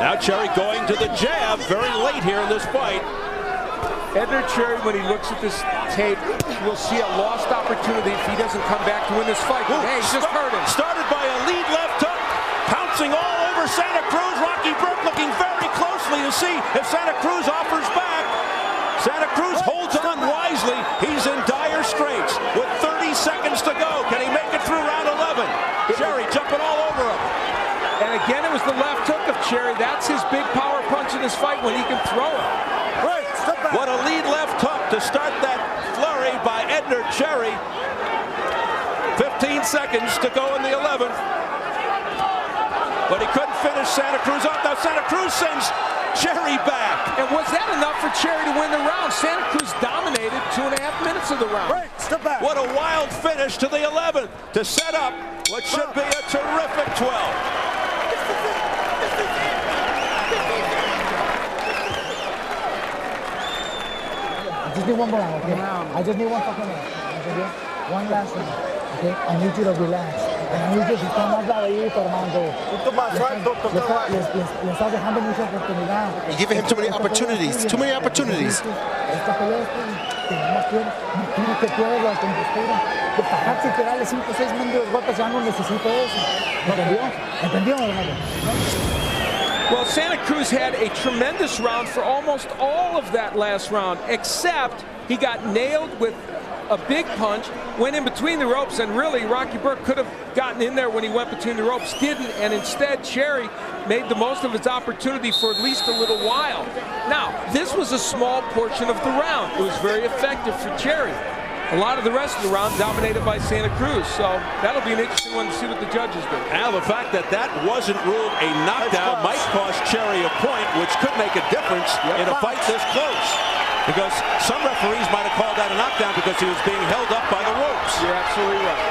Now Cherry going to the jab very late here in this fight. Edner Cherry, when he looks at this tape, will see a lost opportunity if he doesn't come back to win this fight. Ooh, hey, he just hurt him. Started by a lead left hook, pouncing all over Santa Cruz. Rocky Burke looking very closely to see if Santa Cruz offers back. Santa Cruz holds on wisely. He's in dire straits with 30 seconds to go. Can he make it through round 11? Cherry jumping all over him. And again, it was the left hook of Cherry. That's his big power punch in this fight when he can throw it. What a lead left hook to start that flurry by Edner Cherry. 15 seconds to go in the 11th. but he couldn't finish Santa Cruz off. Now Santa Cruz sends Cherry back. And was that enough for Cherry to win the round? Santa Cruz dominated 2.5 minutes of the round. Break, step back. What a wild finish to the 11th to set up what should be a terrific 12. I just need one more round, okay? I just need one fucking round. Okay? One last round. Okay? I need you to relax. And I need you to come más bravito, Armando. Le estás dejando mucha oportunidad. You're giving him too many opportunities. Too many opportunities. Esta pelea no quiero que pierdas la compostura. De bajarse y tirarle 5 o 6 mendigos golpes, ya no necesito eso. ¿Entendió? ¿Entendió, Armando? Well, Santa Cruz had a tremendous round for almost all of that last round, except he got nailed with a big punch, went in between the ropes, and really Rocky Burke could have gotten in there when he went between the ropes, didn't, and instead Cherry made the most of his opportunity for at least a little while. Now, this was a small portion of the round. It was very effective for Cherry. A lot of the rest of the round dominated by Santa Cruz, so that'll be an interesting one to see what the judges do. Now, the fact that that wasn't ruled a knockdown might cost Cherry a point, which could make a difference in a fight this close. Because some referees might have called that a knockdown because he was being held up by the ropes. You're absolutely right.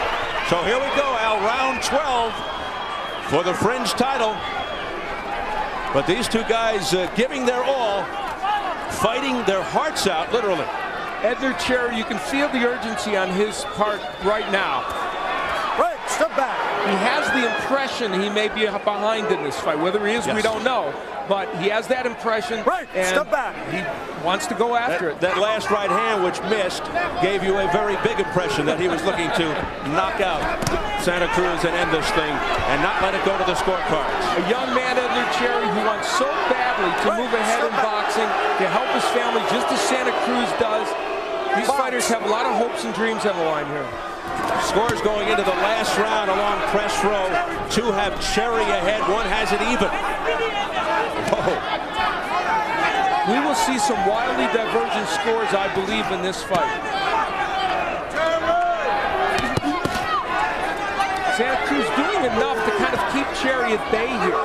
So here we go, Al, round 12 for the Fringe title. But these two guys giving their all, fighting their hearts out, literally. Edner Cherry, you can feel the urgency on his part right now. Right, step back. He has the impression he may be behind in this fight. Whether he is, we don't know. But he has that impression. Right, and step back. He wants to go after it. That last right hand, which missed, gave you a very big impression that he was looking to knock out Santa Cruz and end this thing and not let it go to the scorecards. A young man, Edner Cherry, who wants so badly to move ahead in boxing, to help his family just as Santa Cruz does. These fighters have a lot of hopes and dreams on the line here. Scores going into the last round along press row. Two have Cherry ahead, one has it even. Oh. We will see some wildly divergent scores, I believe, in this fight. Santa Cruz doing enough to kind of keep Cherry at bay here.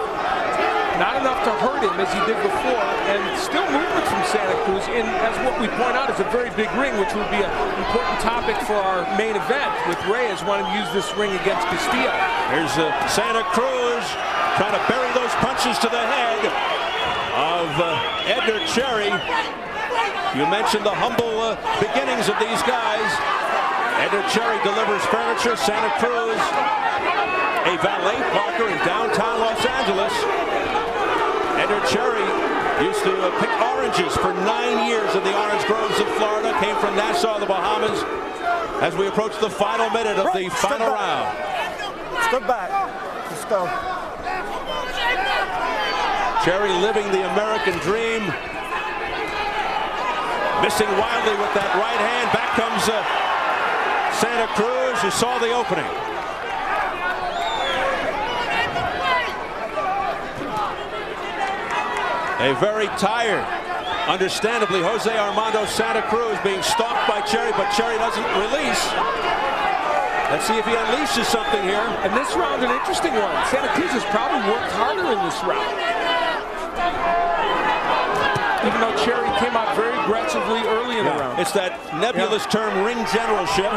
Not enough to hurt him as he did before, and still movement from Santa Cruz, and as what we point out is a very big ring, which would be an important topic for our main event, with Reyes wanting to use this ring against Castillo. Here's Santa Cruz trying to bury those punches to the head of Edner Cherry. You mentioned the humble beginnings of these guys. Edner Cherry delivers furniture. Santa Cruz, a valet parker in downtown Los Angeles. Edner Cherry used to pick oranges for 9 years in the orange groves of Florida. Came from Nassau, the Bahamas. As we approach the final minute of the final round. Step back. Let's go. Cherry living the American dream. Missing wildly with that right hand. Back comes Santa Cruz, who saw the opening. A very tired, understandably, Jose Armando Santa Cruz being stalked by Cherry, but Cherry doesn't release. Let's see if he unleashes something here. And this round, an interesting one. Santa Cruz has probably worked harder in this round. Even though Cherry came out very aggressively early in the round. It's that nebulous term, ring generalship.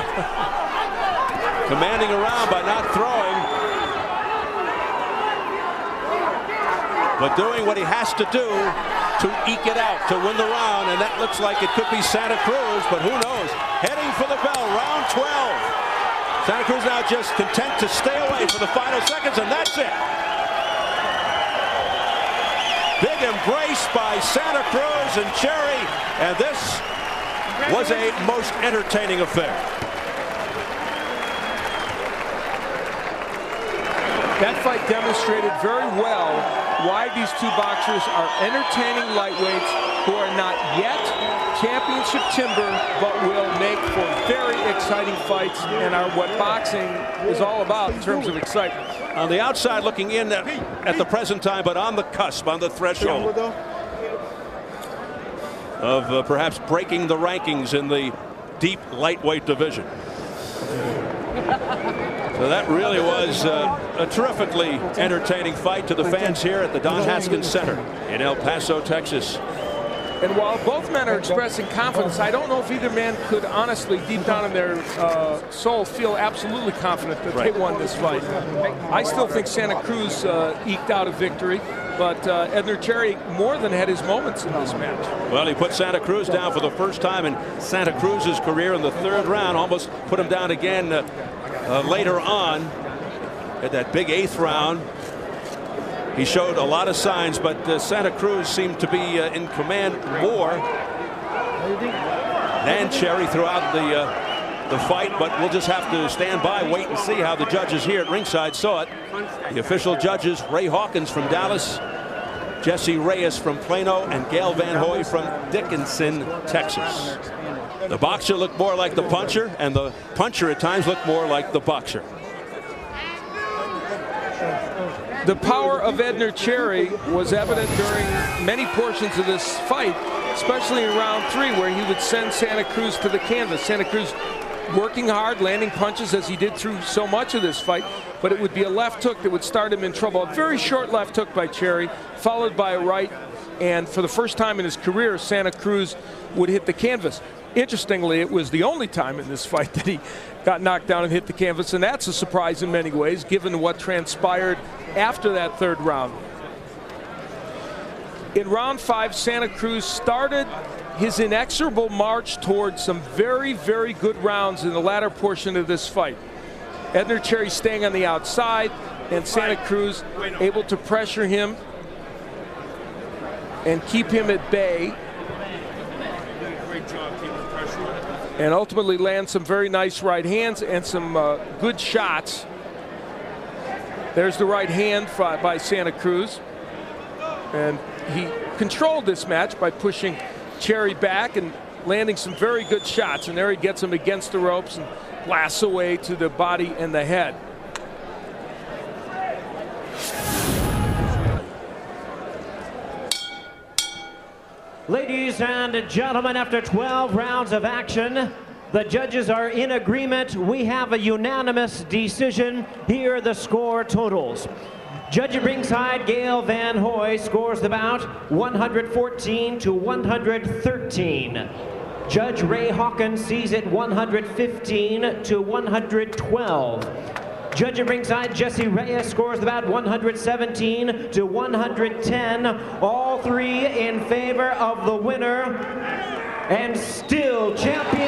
Commanding around by not throwing. But doing what he has to do to eke it out, to win the round. And that looks like it could be Santa Cruz, but who knows? Heading for the bell, round 12. Santa Cruz now just content to stay away for the final seconds, and that's it. Big embrace by Santa Cruz and Cherry, and this was a most entertaining affair. That fight demonstrated very well why these two boxers are entertaining lightweights who are not yet championship timber, but will make for very exciting fights and are what boxing is all about in terms of excitement. On the outside looking in at the present time, but on the cusp, on the threshold of perhaps breaking the rankings in the deep lightweight division. So that really was a terrifically entertaining fight to the fans here at the Don Haskins Center in El Paso, Texas. And while both men are expressing confidence, I don't know if either man could honestly, deep down in their soul, feel absolutely confident that they won this fight. I still think Santa Cruz eked out a victory, but Edner Cherry more than had his moments in this match. Well, he put Santa Cruz down for the first time in Santa Cruz's career in the 3rd round, almost put him down again later on at that big 8th round. He showed a lot of signs, but Santa Cruz seemed to be in command more than Cherry throughout the fight. But we'll just have to stand by, wait and see how the judges here at ringside saw it. The official judges: Ray Hawkins from Dallas, Jesse Reyes from Plano, and Gail Van Hoy from Dickinson, Texas. The boxer looked more like the puncher, and the puncher at times looked more like the boxer. The power of Edner Cherry was evident during many portions of this fight, especially in round 3, where he would send Santa Cruz to the canvas. Santa Cruz working hard, landing punches as he did through so much of this fight, but it would be a left hook that would start him in trouble. A very short left hook by Cherry, followed by a right, and for the first time in his career, Santa Cruz would hit the canvas. Interestingly, it was the only time in this fight that he got knocked down and hit the canvas, and that's a surprise in many ways, given what transpired after that 3rd round. In round 5, Santa Cruz started his inexorable march towards some very, very good rounds in the latter portion of this fight. Edner Cherry staying on the outside, and Santa Cruz able to pressure him and keep him at bay, and ultimately land some very nice right hands and some good shots. There's the right hand by Santa Cruz, and he controlled this match by pushing Cherry back and landing some very good shots, and there he gets him against the ropes and blasts away to the body and the head. Ladies and gentlemen, after 12 rounds of action, the judges are in agreement. We have a unanimous decision. Here are the score totals. Judge at ringside, Gail Van Hoy, scores the bout 114 to 113. Judge Ray Hawkins sees it 115 to 112. Judge at ringside, Jesse Reyes, scores the bout 117 to 110. All 3 in favor of the winner and still champion